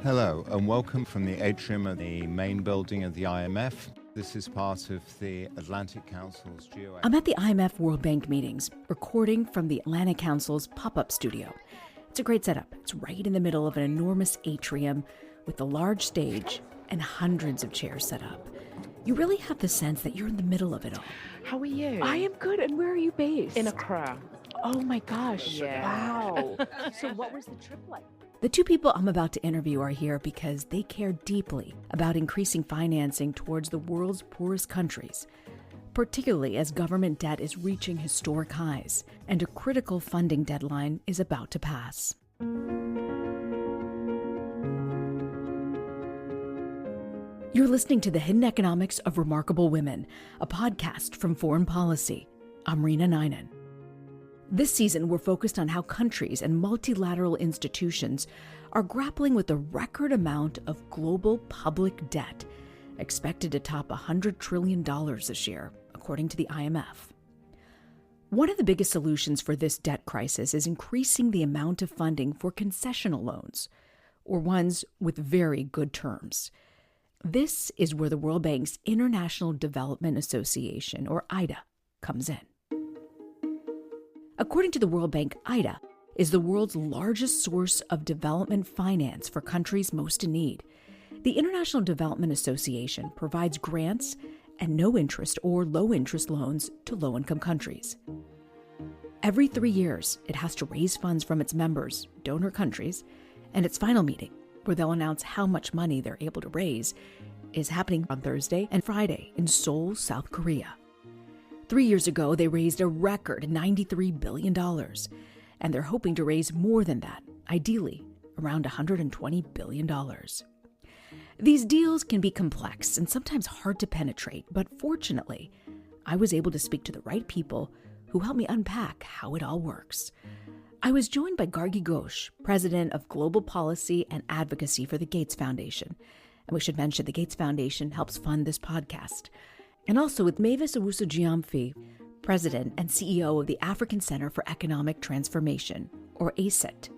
Hello and welcome from the atrium of the main building of the IMF. This is part of the Atlantic Council's I'm at the IMF World Bank meetings, recording from the Atlantic Council's pop-up studio. It's a great setup. It's right in the middle of an enormous atrium with a large stage and hundreds of chairs set up. You really have the sense that you're in the middle of it all. How are you? I am good. And where are you based? In Accra. Oh my gosh. Yeah. Wow. So what was the trip like? The two people I'm about to interview are here because they care deeply about increasing financing towards the world's poorest countries, particularly as government debt is reaching historic highs and a critical funding deadline is about to pass. You're listening to The Hidden Economics of Remarkable Women, a podcast from Foreign Policy. I'm Reena Ninan. This season, we're focused on how countries and multilateral institutions are grappling with a record amount of global public debt, expected to top $100 trillion this year, according to the IMF. One of the biggest solutions for this debt crisis is increasing the amount of funding for concessional loans, or ones with very good terms. This is where the World Bank's International Development Association, or IDA, comes in. According to the World Bank, IDA is the world's largest source of development finance for countries most in need. The International Development Association provides grants and no-interest or low-interest loans to low-income countries. Every 3 years, it has to raise funds from its members, donor countries, and its final meeting, where they'll announce how much money they're able to raise, is happening on Thursday and Friday in Seoul, South Korea. 3 years ago, they raised a record $93 billion, and they're hoping to raise more than that, ideally around $120 billion. These deals can be complex and sometimes hard to penetrate, but fortunately, I was able to speak to the right people who helped me unpack how it all works. I was joined by Gargee Ghosh, President of Global Policy and Advocacy for the Gates Foundation. And we should mention the Gates Foundation helps fund this podcast. And also with Mavis Owusu-Gyamfi, President and CEO of the African Center for Economic Transformation, or ACET.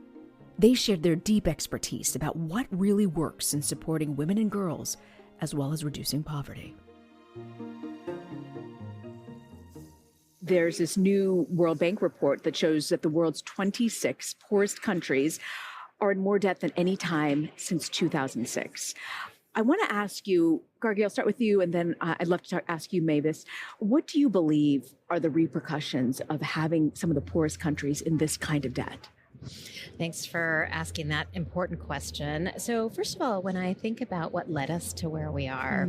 They shared their deep expertise about what really works in supporting women and girls, as well as reducing poverty. There's this new World Bank report that shows that the world's 26 poorest countries are in more debt than any time since 2006. I want to ask you, Gargee, I'll start with you, and then I'd love to ask you, Mavis, what do you believe are the repercussions of having some of the poorest countries in this kind of debt? Thanks for asking that important question. So first of all, when I think about what led us to where we are,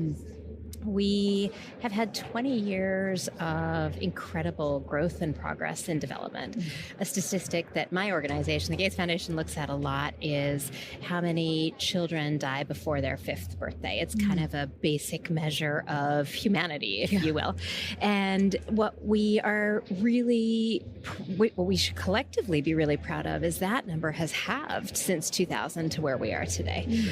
we have had 20 years of incredible growth and progress in development. A statistic that my organization, the Gates Foundation, looks at a lot is how many children die before their 5th birthday. It's kind of a basic measure of humanity, if you will. And what we should collectively be really proud of is that number has halved since 2000 to where we are today.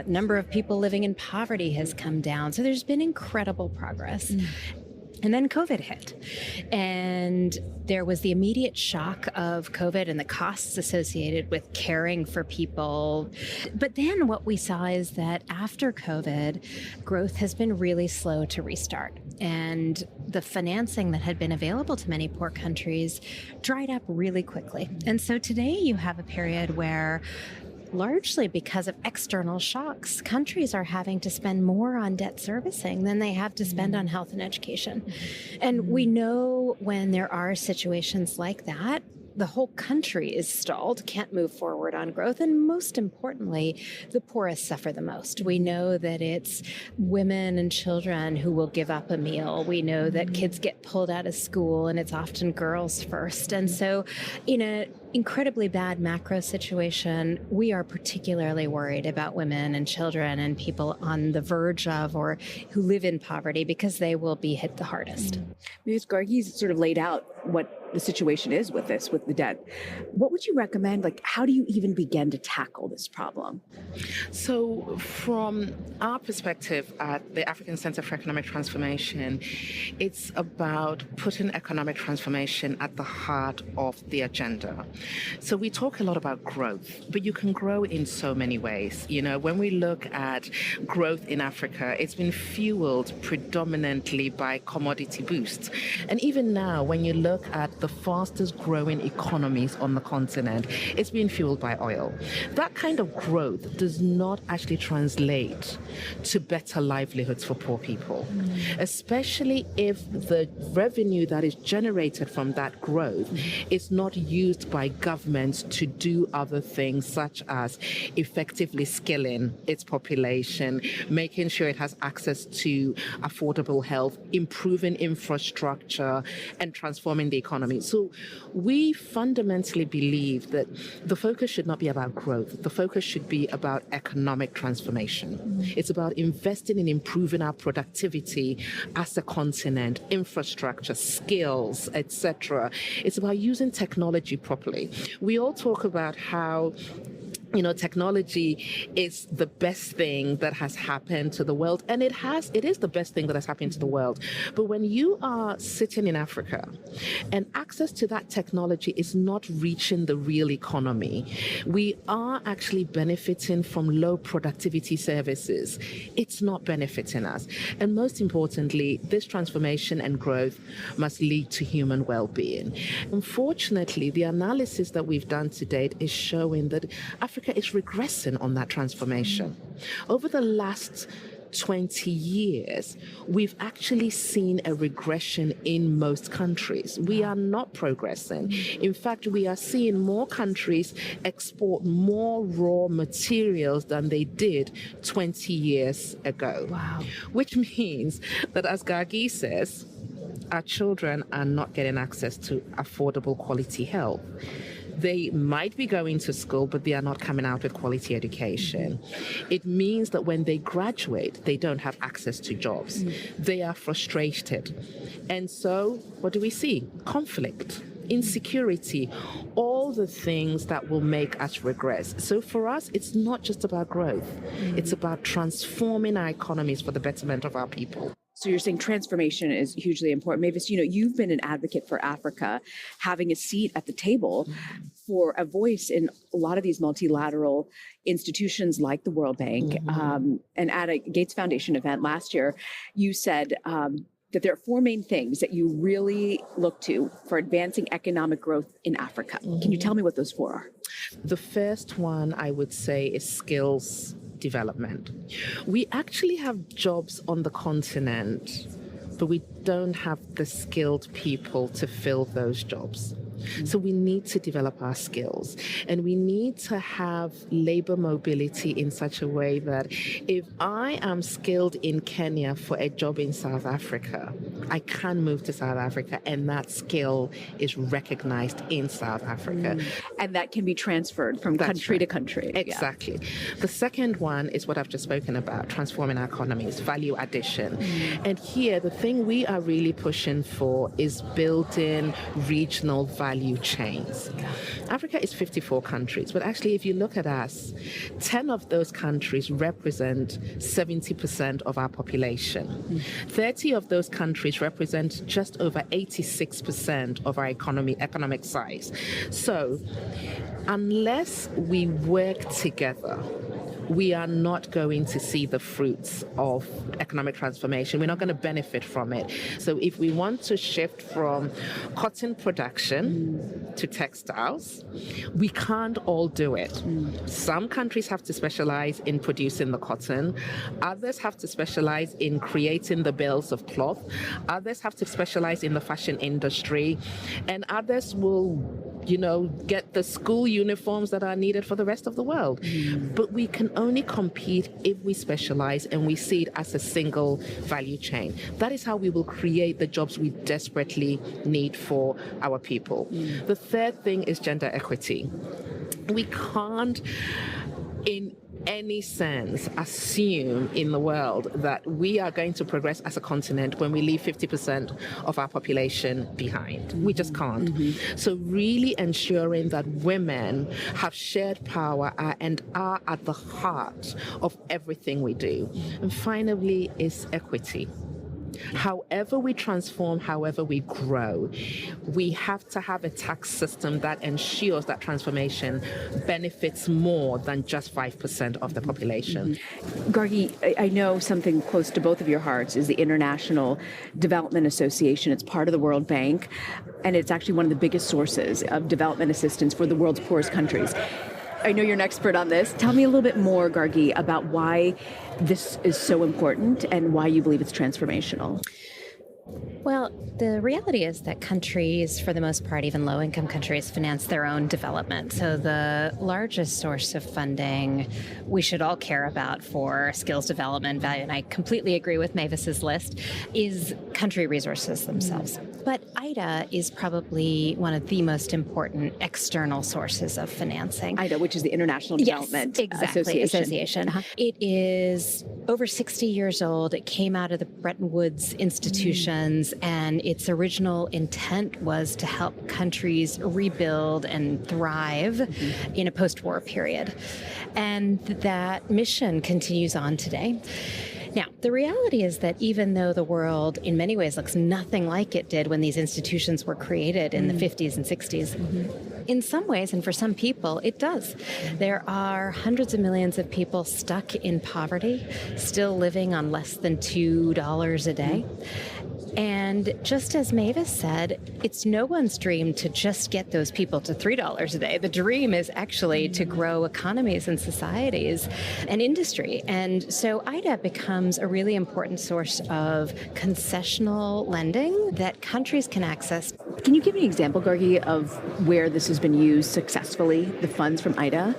Number of people living in poverty has come down. So there's been incredible progress. And then COVID hit. And there was the immediate shock of COVID and the costs associated with caring for people. But then what we saw is that after COVID, growth has been really slow to restart. And the financing that had been available to many poor countries dried up really quickly. And so today you have a period where, largely because of external shocks, countries are having to spend more on debt servicing than they have to spend on health and education. And we know when there are situations like that, the whole country is stalled, can't move forward on growth, and most importantly, the poorest suffer the most. We know that it's women and children who will give up a meal. We know that kids get pulled out of school, and it's often girls first. And so in an incredibly bad macro situation, we are particularly worried about women and children and people on the verge of or who live in poverty because they will be hit the hardest. Ms. Gargee's sort of laid out what the situation is with this, with the debt. What would you recommend? Like, how do you even begin to tackle this problem? So from our perspective at the African Center for Economic Transformation, it's about putting economic transformation at the heart of the agenda. So we talk a lot about growth, but you can grow in so many ways. You know, when we look at growth in Africa, it's been fueled predominantly by commodity boosts. And even now, when you look at the fastest growing economies on the continent, it's being fueled by oil. That kind of growth does not actually translate to better livelihoods for poor people, especially if the revenue that is generated from that growth is not used by governments to do other things, such as effectively skilling its population, making sure it has access to affordable health, improving infrastructure, and transforming the economy. So we fundamentally believe that the focus should not be about growth. The focus should be about economic transformation. It's about investing in improving our productivity as a continent, infrastructure, skills, etc. It's about using technology properly. We all talk about how technology is the best thing that has happened to the world. And it is the best thing that has happened to the world. But when you are sitting in Africa and access to that technology is not reaching the real economy, we are actually benefiting from low productivity services. It's not benefiting us. And most importantly, this transformation and growth must lead to human well-being. Unfortunately, the analysis that we've done to date is showing that Africa is regressing on that transformation. Over the last 20 years, we've actually seen a regression in most countries. We are not progressing. In fact, we are seeing more countries export more raw materials than they did 20 years ago. Wow. Which means that, as Gargee says, our children are not getting access to affordable quality health. They might be going to school, but they are not coming out with quality education. It means that when they graduate, they don't have access to jobs. They are frustrated. And so what do we see? Conflict, insecurity, all the things that will make us regress. So for us, it's not just about growth. It's about transforming our economies for the betterment of our people. So you're saying transformation is hugely important. Mavis, you've been an advocate for Africa, having a seat at the table for a voice in a lot of these multilateral institutions like the World Bank. And at a Gates Foundation event last year, you said that there are four main things that you really look to for advancing economic growth in Africa. Can you tell me what those four are? The first one, I would say, is skills development. We actually have jobs on the continent, but we don't have the skilled people to fill those jobs. So we need to develop our skills, and we need to have labor mobility in such a way that if I am skilled in Kenya for a job in South Africa, I can move to South Africa, and that skill is recognized in South Africa. And that can be transferred from country to country. Exactly. Yeah. The second one is what I've just spoken about, transforming our economies, value addition. And here, the thing we are really pushing for is building regional value chains. Africa is 54 countries, but actually if you look at us, 10 of those countries represent 70% of our population. 30 of those countries represent just over 86% of our economic size. So unless we work together, we are not going to see the fruits of economic transformation. We're not going to benefit from it. So if we want to shift from cotton production to textiles, we can't all do it. Some countries have to specialize in producing the cotton. Others have to specialize in creating the bales of cloth. Others have to specialize in the fashion industry. And others will, get the school uniforms that are needed for the rest of the world. But we can only compete if we specialize and we see it as a single value chain. That is how we will create the jobs we desperately need for our people. The third thing is gender equity. We can't in any sense assume in the world that we are going to progress as a continent when we leave 50% of our population behind. We just can't. So really ensuring that women have shared power and are at the heart of everything we do. And finally is equity. However we transform, however we grow, we have to have a tax system that ensures that transformation benefits more than just 5% of the population. Gargee, I know something close to both of your hearts is the International Development Association. It's part of the World Bank, and it's actually one of the biggest sources of development assistance for the world's poorest countries. I know you're an expert on this. Tell me a little bit more, Gargee, about why this is so important and why you believe it's transformational. Well, the reality is that countries, for the most part, even low-income countries, finance their own development. So the largest source of funding we should all care about for skills development value, and I completely agree with Mavis's list, is country resources themselves. But IDA is probably one of the most important external sources of financing. IDA, which is the International Development Association. It is over 60 years old. It came out of the Bretton Woods institutions, and its original intent was to help countries rebuild and thrive in a post-war period. And that mission continues on today. Now, the reality is that even though the world in many ways looks nothing like it did when these institutions were created in the 50s and 60s, in some ways, and for some people, it does. There are hundreds of millions of people stuck in poverty, still living on less than $2 a day. And just as Mavis said, it's no one's dream to just get those people to $3 a day. The dream is actually to grow economies and societies and industry. And so IDA becomes a really important source of concessional lending that countries can access. Can you give me an example, Gargee, of where this has been used successfully, the funds from IDA?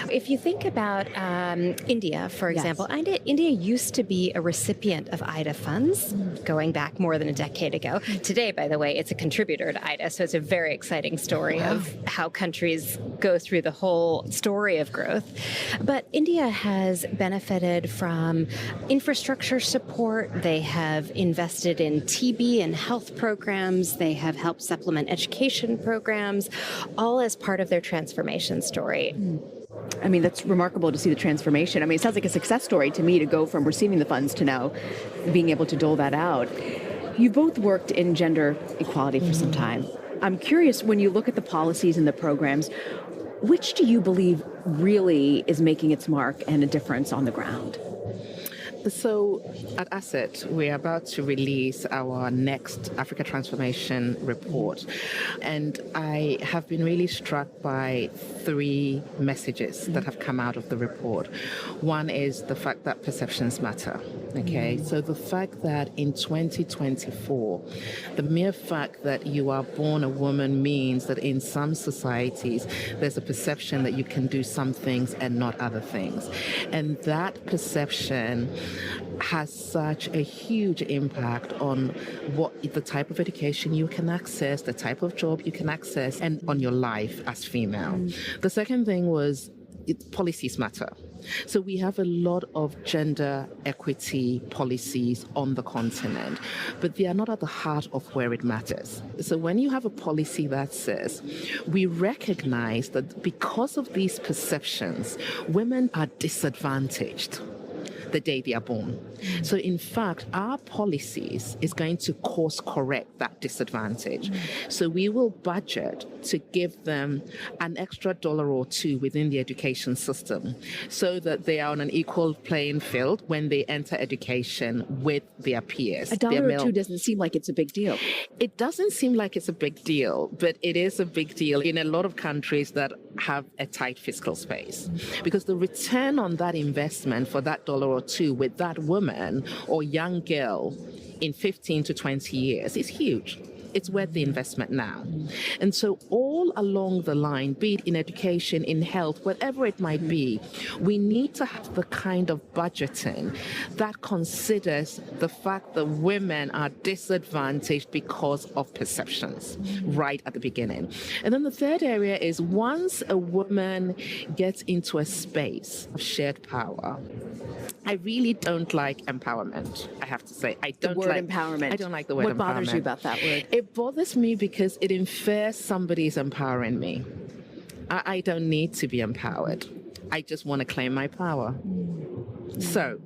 If you think about India, for example, India used to be a recipient of IDA funds going back more than a decade ago. Today, by the way, it's a contributor to IDA, so it's a very exciting story of how countries go through the whole story of growth. But India has benefited from infrastructure support. They have invested in TB and health programs. They have helped supplement education programs, all as part of their transformation story. I mean, that's remarkable to see the transformation. I mean, it sounds like a success story to me to go from receiving the funds to now being able to dole that out. You both worked in gender equality for some time. I'm curious, when you look at the policies and the programs, which do you believe really is making its mark and a difference on the ground? So at ACET, we're about to release our next Africa Transformation report. And I have been really struck by three messages that have come out of the report. One is the fact that perceptions matter. Okay, so the fact that in 2024, the mere fact that you are born a woman means that in some societies, there's a perception that you can do some things and not other things. And that perception has such a huge impact on what the type of education you can access, the type of job you can access, and on your life as female. The second thing was policies matter. So we have a lot of gender equity policies on the continent, but they are not at the heart of where it matters. So when you have a policy that says, we recognize that because of these perceptions, women are disadvantaged the day they are born. So in fact, our policies is going to course correct that disadvantage. So we will budget to give them an extra $1 or $2 within the education system so that they are on an equal playing field when they enter education with their peers. $1 or $2 doesn't seem like it's a big deal. It doesn't seem like it's a big deal, but it is a big deal in a lot of countries that have a tight fiscal space. Because the return on that investment for that $1 or $2 with that woman or young girl in 15 to 20 years is huge. It's worth the investment now. And so all along the line, be it in education, in health, whatever it might be, we need to have the kind of budgeting that considers the fact that women are disadvantaged because of perceptions right at the beginning. And then the third area is once a woman gets into a space of shared power, I really don't like empowerment, I have to say. I don't the word like empowerment. I don't like the word empowerment. What bothers you about that word? It bothers me because it infers somebody's empowering me. I don't need to be empowered. I just want to claim my power. So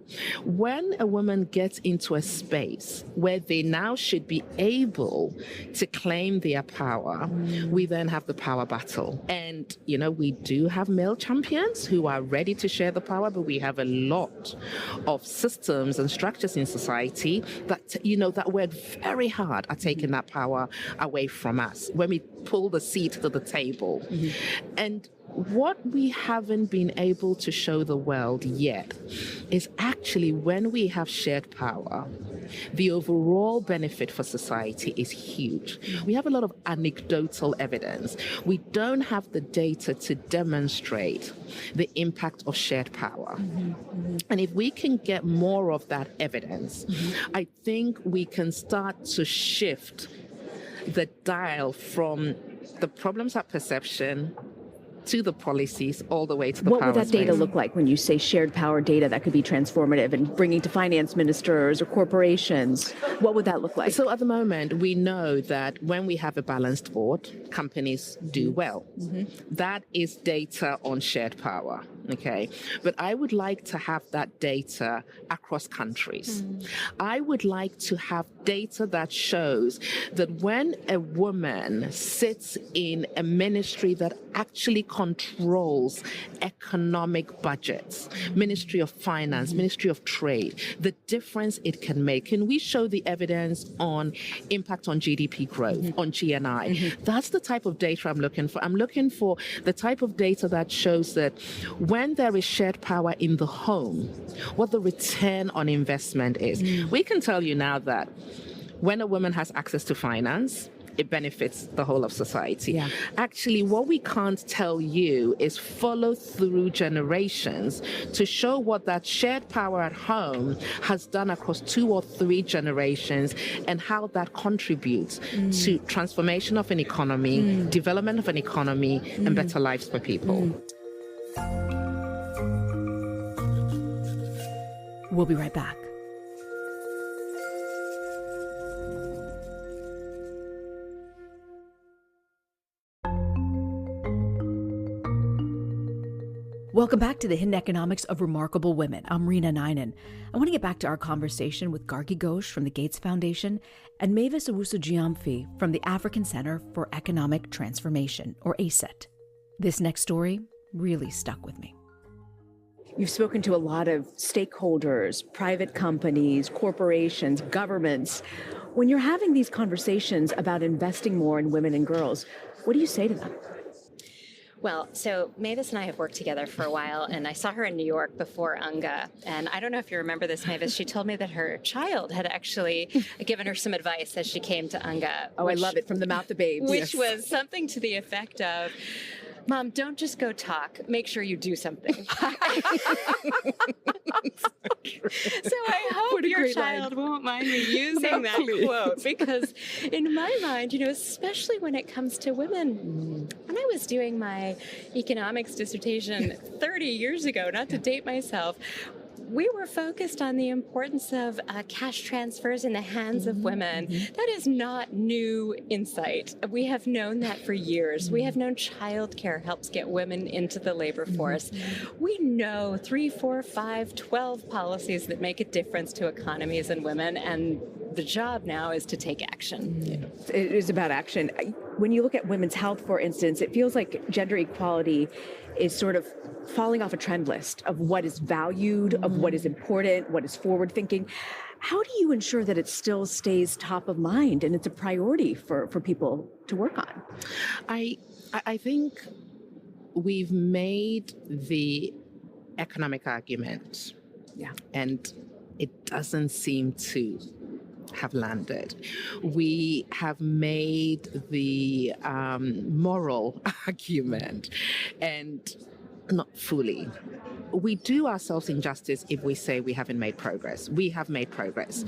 when a woman gets into a space where they now should be able to claim their power, we then have the power battle. And, you know, we do have male champions who are ready to share the power, but we have a lot of systems and structures in society that, you know, that work very hard at taking that power away from us when we pull the seat to the table. And what we haven't been able to show the world yet is actually when we have shared power, the overall benefit for society is huge. We have a lot of anecdotal evidence. We don't have the data to demonstrate the impact of shared power. And if we can get more of that evidence, I think we can start to shift the dial from the problems at perception to the policies, all the way to the power. What would that data look like when you say shared power data that could be transformative and bringing to finance ministers or corporations? What would that look like? So at the moment, we know that when we have a balanced board, companies do well. That is data on shared power. Okay, but I would like to have that data across countries. I would like to have data that shows that when a woman sits in a ministry that actually controls economic budgets, Ministry of Finance, Ministry of Trade, the difference it can make. Can we show the evidence on impact on GDP growth, on GNI? That's the type of data I'm looking for. I'm looking for the type of data that shows that when there is shared power in the home, what the return on investment is. We can tell you now that when a woman has access to finance, it benefits the whole of society. Actually, what we can't tell you is follow through generations to show what that shared power at home has done across 2 or 3 generations and how that contributes to transformation of an economy, development of an economy, and better lives for people. We'll be right back. Welcome back to the Hidden Economics of Remarkable Women. I'm Reena Ninan. I want to get back to our conversation with Gargee Ghosh from the Gates Foundation and Mavis Owusu-Gyamfi from the African Center for Economic Transformation, or ACET. This next story really stuck with me. You've spoken to a lot of stakeholders, private companies, corporations, governments. When you're having these conversations about investing more in women and girls, what do you say to them? Well, so Mavis and I have worked together for a while, and I saw her in New York before UNGA. And I don't know if you remember this, Mavis. She told me that her child had actually given her some advice as she came to UNGA. Oh, I love it. From the mouth of babes. Which was something to the effect of, Mom, don't just go talk. Make sure you do something. So I hope your child won't mind me using that quote, because in my mind, you know, especially when it comes to women, when I was doing my economics dissertation 30 years ago, not to date myself, we were focused on the importance of cash transfers in the hands of women. That is not new insight. We have known that for years. We have known childcare helps get women into the labor force. We know 3, 4, 5, 12 policies that make a difference to economies and women, and the job now is to take action. It is about action. When you look at women's health, for instance, it feels like gender equality is sort of falling off a trend list of what is valued, of what is important, what is forward thinking. How do you ensure that it still stays top of mind and it's a priority for people to work on? I think we've made the economic argument, and it doesn't seem to have landed. We have made the moral argument, and not fully. We do ourselves injustice if we say we haven't made progress. We have made progress.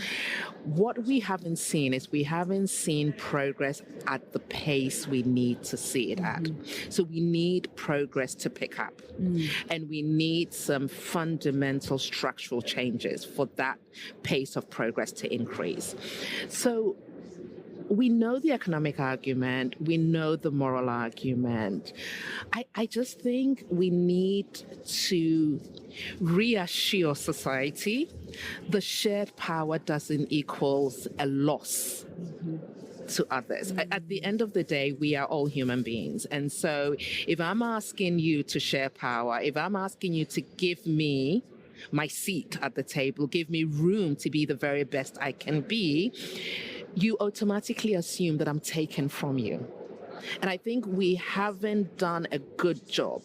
What we haven't seen is we haven't seen progress at the pace we need to see it at. So we need progress to pick up. And we need some fundamental structural changes for that pace of progress to increase. So we know the economic argument, we know the moral argument. I just think we need to reassure society the shared power doesn't equal a loss to others. At the end of the day, we are all human beings. And so if I'm asking you to share power, if I'm asking you to give me my seat at the table, give me room to be the very best I can be, you automatically assume that I'm taken from you. And I think we haven't done a good job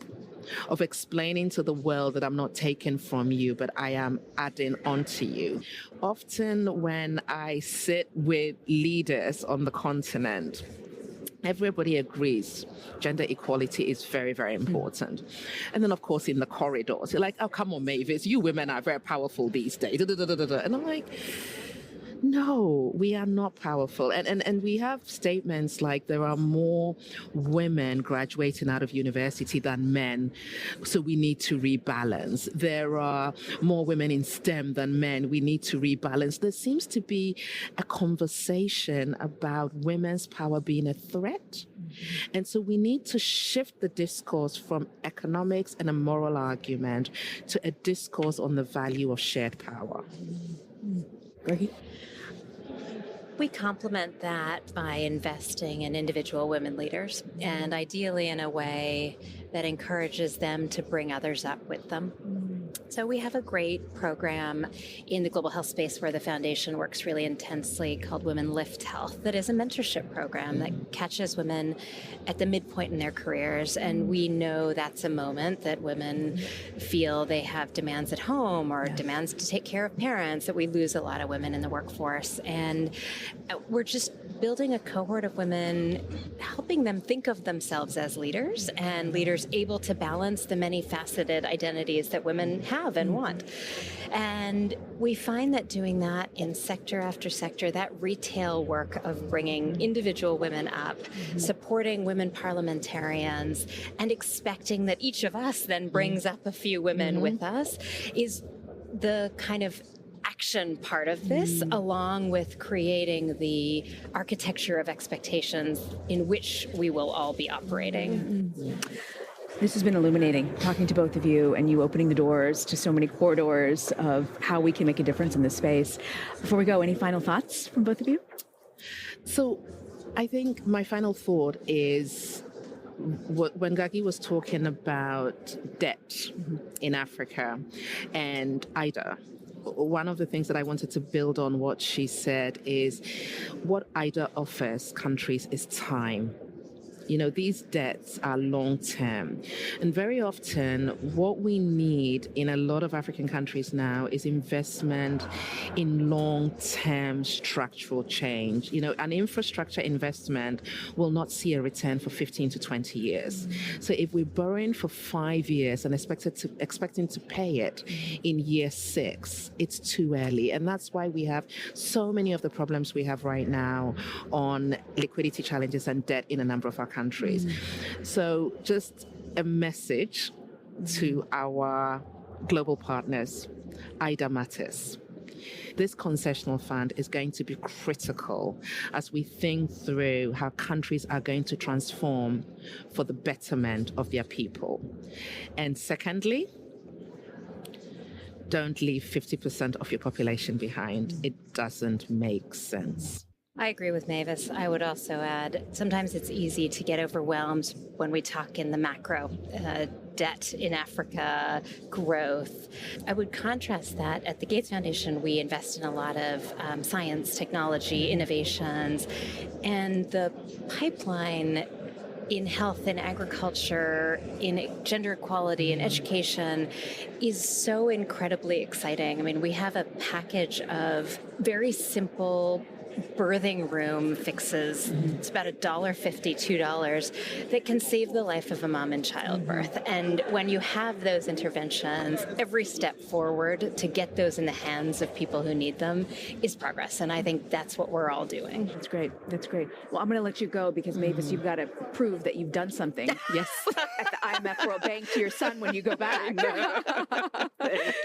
of explaining to the world that I'm not taken from you, but I am adding onto you. Often when I sit with leaders on the continent, everybody agrees gender equality is very, very important. And then, of course, in the corridors, you're like, oh, come on, Mavis, you women are very powerful these days. And I'm like, no, we are not powerful. And we have statements like there are more women graduating out of university than men, so we need to rebalance. There are more women in STEM than men, we need to rebalance. There seems to be a conversation about women's power being a threat. And so we need to shift the discourse from economics and a moral argument to a discourse on the value of shared power. Gargee? We complement that by investing in individual women leaders, and ideally in a way that encourages them to bring others up with them. So we have a great program in the global health space where the foundation works really intensely called Women Lift Health, that is a mentorship program that catches women at the midpoint in their careers. And we know that's a moment that women feel they have demands at home or demands to take care of parents, that we lose a lot of women in the workforce. And we're just building a cohort of women, helping them think of themselves as leaders and leaders able to balance the many faceted identities that women have and want. And we find that doing that in sector after sector, that retail work of bringing individual women up, supporting women parliamentarians, and expecting that each of us then brings up a few women with us is the kind of action part of this, along with creating the architecture of expectations in which we will all be operating. This has been illuminating, talking to both of you and you opening the doors to so many corridors of how we can make a difference in this space. Before we go, any final thoughts from both of you? So I think my final thought is when Gargee was talking about debt in Africa and IDA, one of the things that I wanted to build on what she said is what IDA offers countries is time. You know, these debts are long-term. And very often, what we need in a lot of African countries now is investment in long-term structural change. You know, an infrastructure investment will not see a return for 15 to 20 years. So if we're borrowing for 5 years and expecting to pay it in year 6, it's too early. And that's why we have so many of the problems we have right now on liquidity challenges and debt in a number of our countries. So just a message to our global partners, IDA matters. This concessional fund is going to be critical as we think through how countries are going to transform for the betterment of their people. And secondly, don't leave 50% of your population behind. It doesn't make sense. I agree with Mavis. I would also add, sometimes it's easy to get overwhelmed when we talk in the macro, debt in Africa, growth. I would contrast that. At the Gates Foundation, we invest in a lot of science, technology, innovations, and the pipeline in health, in agriculture, in gender equality, in education is so incredibly exciting. I mean, we have a package of very simple birthing room fixes. It's about $1.50, $2 that can save the life of a mom in childbirth. And when you have those interventions, every step forward to get those in the hands of people who need them is progress. And I think that's what we're all doing. That's great. That's great. Well, I'm going to let you go because Mavis, you've got to prove that you've done something. Yes. At the IMF World Bank to your son when you go back. Thank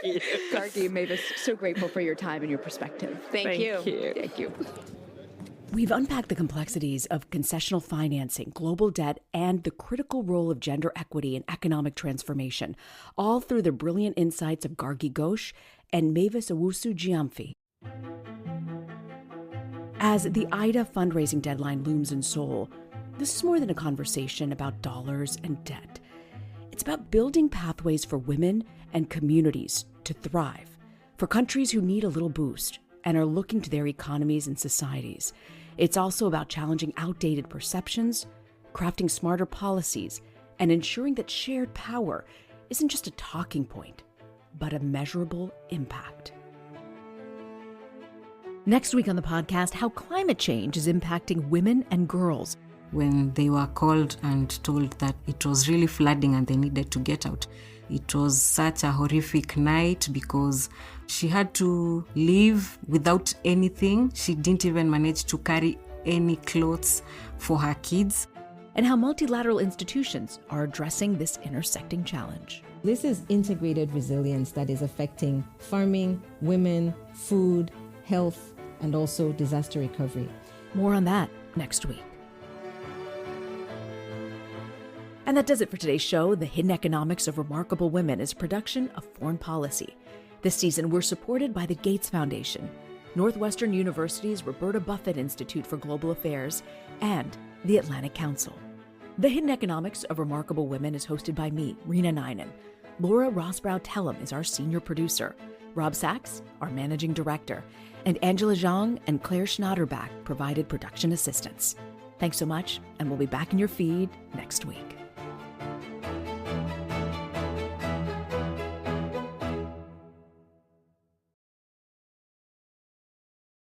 you. Gargee, Mavis, so grateful for your time and your perspective. Thank you. Thank you. We've unpacked the complexities of concessional financing, global debt, and the critical role of gender equity in economic transformation, all through the brilliant insights of Gargee Ghosh and Mavis Owusu-Gyamfi. As the IDA fundraising deadline looms in Seoul, this is more than a conversation about dollars and debt. It's about building pathways for women and communities to thrive, for countries who need a little boost and are looking to their economies and societies. It's also about challenging outdated perceptions, crafting smarter policies, and ensuring that shared power isn't just a talking point, but a measurable impact. Next week on the podcast, how climate change is impacting women and girls. When they were called and told that it was really flooding and they needed to get out, it was such a horrific night because she had to leave without anything. She didn't even manage to carry any clothes for her kids. And how multilateral institutions are addressing this intersecting challenge. This is integrated resilience that is affecting farming, women, food, health, and also disaster recovery. More on that next week. And that does it for today's show. The Hidden Economics of Remarkable Women is a production of Foreign Policy. This season, we're supported by the Gates Foundation, Northwestern University's Roberta Buffett Institute for Global Affairs, and the Atlantic Council. The Hidden Economics of Remarkable Women is hosted by me, Reena Ninan. Laura Rossbrow-Tellem is our senior producer. Rob Sachs, our managing director. And Angela Zhang and Claire Schnatterbach provided production assistance. Thanks so much, and we'll be back in your feed next week.